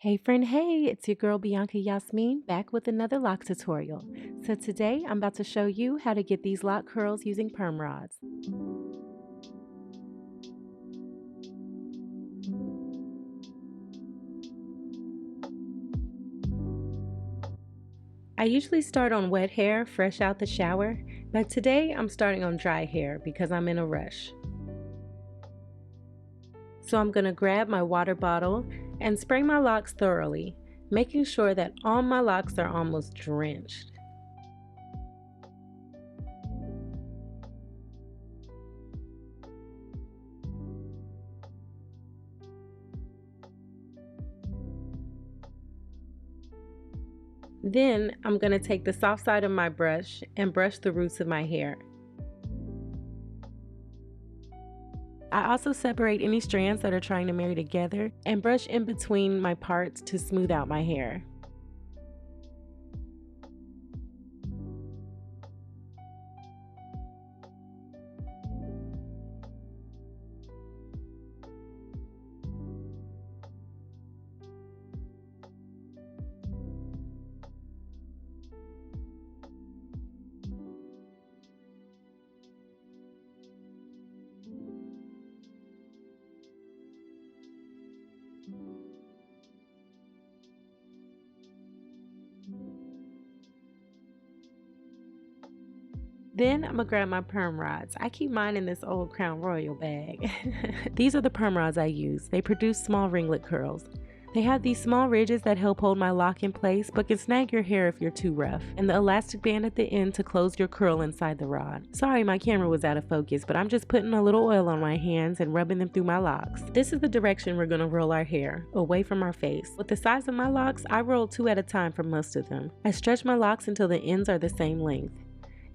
Hey friend, hey, it's your girl Bianca Yasmin back with another lock tutorial. So today I'm about to show you how to get these lock curls using perm rods. I usually start on wet hair fresh out the shower, but today I'm starting on dry hair because I'm in a rush. So I'm going to grab my water bottle and spray my locks thoroughly, making sure that all my locks are almost drenched. Then I'm going to take the soft side of my brush and brush the roots of my hair. I also separate any strands that are trying to marry together and brush in between my parts to smooth out my hair. Then I'm gonna grab my perm rods. I keep mine in this old Crown Royal bag. These are the perm rods I use. They produce small ringlet curls. They have these small ridges that help hold my lock in place but can snag your hair if you're too rough, and the elastic band at the end to close your curl inside the rod. Sorry my camera was out of focus, but I'm just putting a little oil on my hands and rubbing them through my locks. This is the direction we're going to roll our hair, away from our face. With the size of my locks, I roll 2 at a time for most of them. I stretch my locks until the ends are the same length.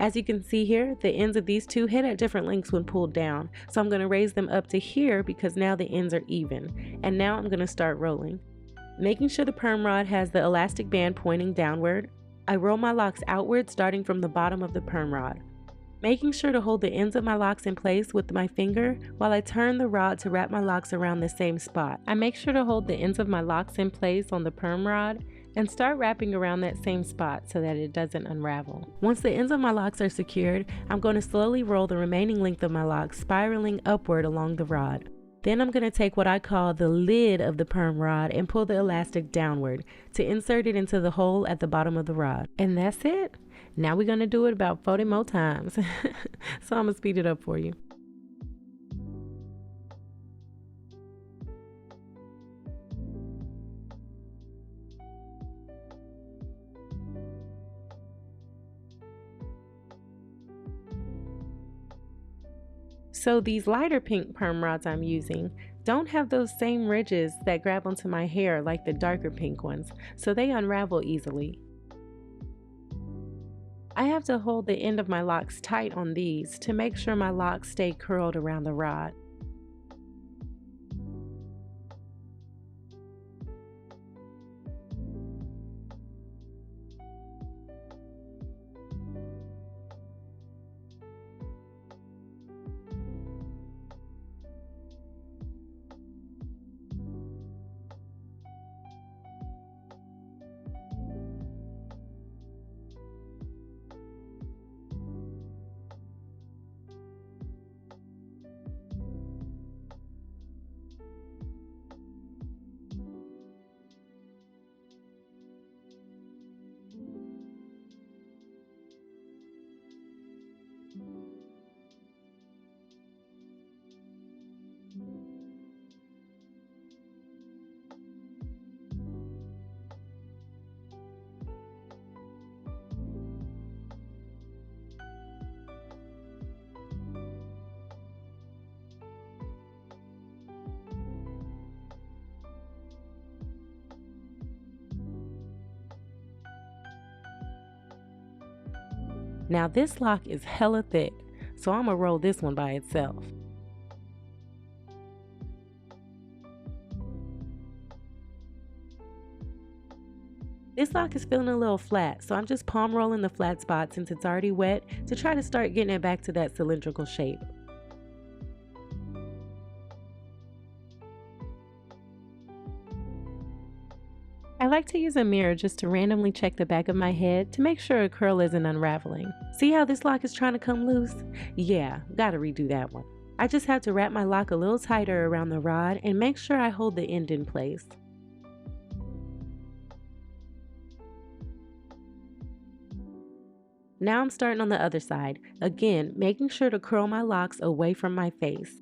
As you can see here, the ends of these two hit at different lengths when pulled down, so I'm going to raise them up to here because now the ends are even. And now I'm going to start rolling. Making sure the perm rod has the elastic band pointing downward, I roll my locks outward starting from the bottom of the perm rod. Making sure to hold the ends of my locks in place with my finger while I turn the rod to wrap my locks around the same spot. I make sure to hold the ends of my locks in place on the perm rod and start wrapping around that same spot so that it doesn't unravel. Once the ends of my locks are secured, I'm going to slowly roll the remaining length of my locks spiraling upward along the rod. Then I'm going to take what I call the lid of the perm rod and pull the elastic downward to insert it into the hole at the bottom of the rod. And that's it. Now we're going to do it about 40 more times. So I'm going to speed it up for you. So these lighter pink perm rods I'm using don't have those same ridges that grab onto my hair like the darker pink ones, so they unravel easily. I have to hold the end of my locks tight on these to make sure my locks stay curled around the rod. Now this lock is hella thick, so I'm gonna roll this one by itself. This lock is feeling a little flat, so I'm just palm rolling the flat spot since it's already wet to try to start getting it back to that cylindrical shape. I like to use a mirror just to randomly check the back of my head to make sure a curl isn't unraveling. See how this lock is trying to come loose? Yeah, gotta redo that one. I just have to wrap my lock a little tighter around the rod and make sure I hold the end in place. Now I'm starting on the other side, again making sure to curl my locks away from my face.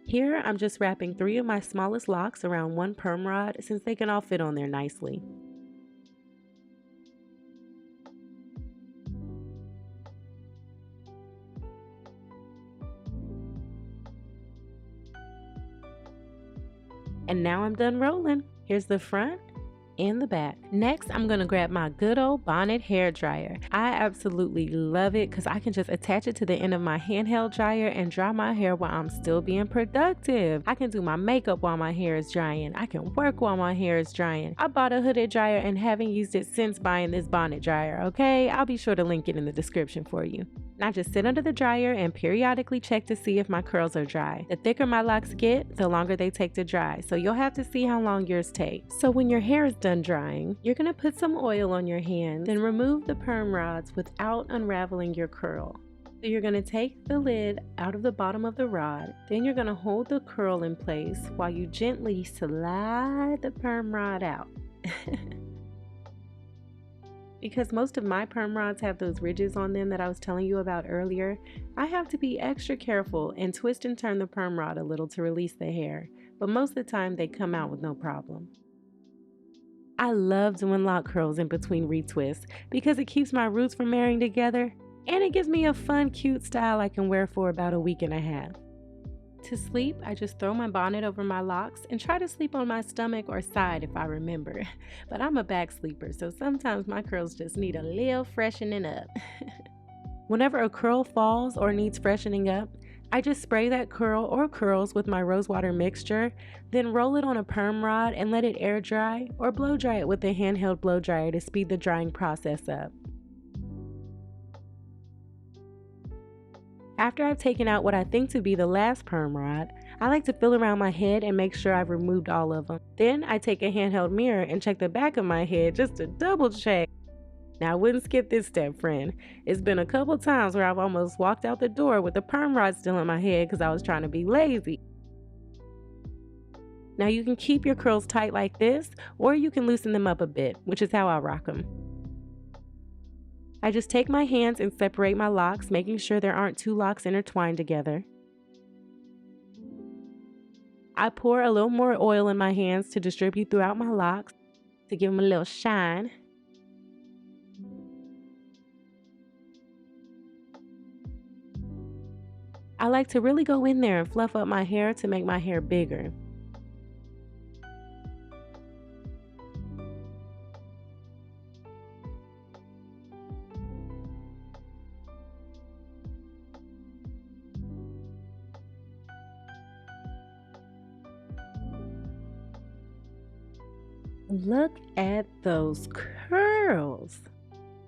Here, I'm just wrapping 3 of my smallest locks around one perm rod since they can all fit on there nicely. And now I'm done rolling. Here's the front and the back. Next, I'm gonna grab my good old bonnet hair dryer. I absolutely love it because I can just attach it to the end of my handheld dryer and dry my hair while I'm still being productive. I can do my makeup while my hair is drying. I can work while my hair is drying. I bought a hooded dryer and haven't used it since buying this bonnet dryer, okay? I'll be sure to link it in the description for you. I just sit under the dryer and periodically check to see if my curls are dry. The thicker my locks get, the longer they take to dry, so you'll have to see how long yours take. So when your hair is done drying, you're gonna put some oil on your hands, then remove the perm rods without unraveling your curl. So you're gonna take the lid out of the bottom of the rod, then you're gonna hold the curl in place while you gently slide the perm rod out. Because most of my perm rods have those ridges on them that I was telling you about earlier, I have to be extra careful and twist and turn the perm rod a little to release the hair, but most of the time they come out with no problem. I love doing lock curls in between retwists because it keeps my roots from marrying together and it gives me a fun, cute style I can wear for about a week and a half. To sleep, I just throw my bonnet over my locks and try to sleep on my stomach or side if I remember. But I'm a back sleeper, so sometimes my curls just need a little freshening up. Whenever a curl falls or needs freshening up, I just spray that curl or curls with my rosewater mixture, then roll it on a perm rod and let it air dry or blow dry it with a handheld blow dryer to speed the drying process up. After I've taken out what I think to be the last perm rod, I like to feel around my head and make sure I've removed all of them. Then I take a handheld mirror and check the back of my head just to double check. Now I wouldn't skip this step, friend. It's been a couple times where I've almost walked out the door with the perm rod still in my head because I was trying to be lazy. Now you can keep your curls tight like this, or you can loosen them up a bit, which is how I rock them. I just take my hands and separate my locks, making sure there aren't two locks intertwined together. I pour a little more oil in my hands to distribute throughout my locks to give them a little shine. I like to really go in there and fluff up my hair to make my hair bigger. Look at those curls.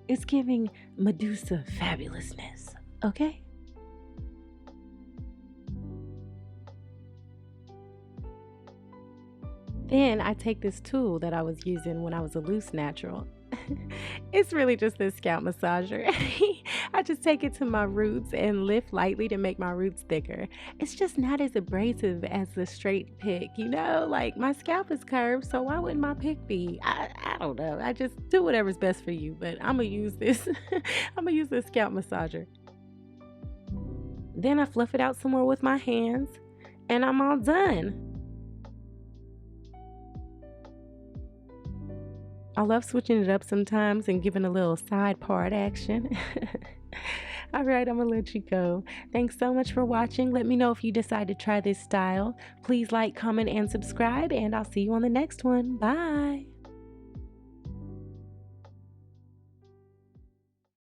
It's giving Medusa fabulousness, okay? Then I take this tool that I was using when I was a loose natural It's really just this scalp massager. I just take it to my roots and lift lightly to make my roots thicker. It's just not as abrasive as the straight pick, you know? Like, my scalp is curved, so why wouldn't my pick be? I don't know. I just do whatever's best for you, but I'm gonna use this. I'm gonna use this scalp massager. Then I fluff it out some more with my hands, and I'm all done. I love switching it up sometimes and giving a little side part action. All right, I'm gonna let you go. Thanks so much for watching. Let me know if you decide to try this style. Please like, comment, and subscribe, and I'll see you on the next one. Bye.